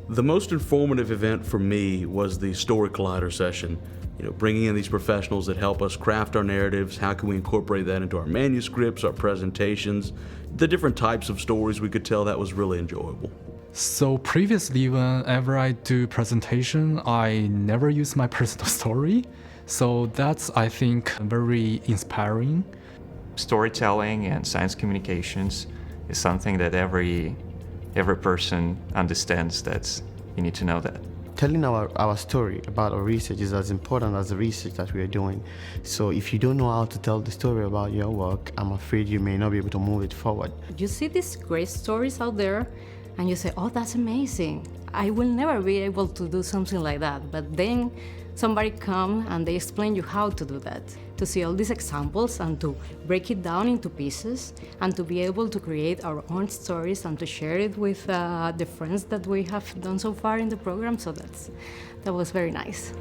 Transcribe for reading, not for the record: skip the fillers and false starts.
The most informative event for me was the Story Collider session. Bringing in these professionals that help us craft our narratives, how can we incorporate that into our manuscripts, our presentations, the different types of stories we could tell. That was really enjoyable. So previously, whenever I do presentation, I never use my personal story. So that's, I think, very inspiring. Storytelling and science communications is something that every person understands, that you need to know that. Telling our story about our research is as important as the research that we are doing. So if you don't know how to tell the story about your work, I'm afraid you may not be able to move it forward. You see these great stories out there and you say, oh, that's amazing. I will never be able to do something like that. But then somebody come and they explain you how to do that, to see all these examples and to break it down into pieces and to be able to create our own stories and to share it with the friends that we have done so far in the program. So that was very nice.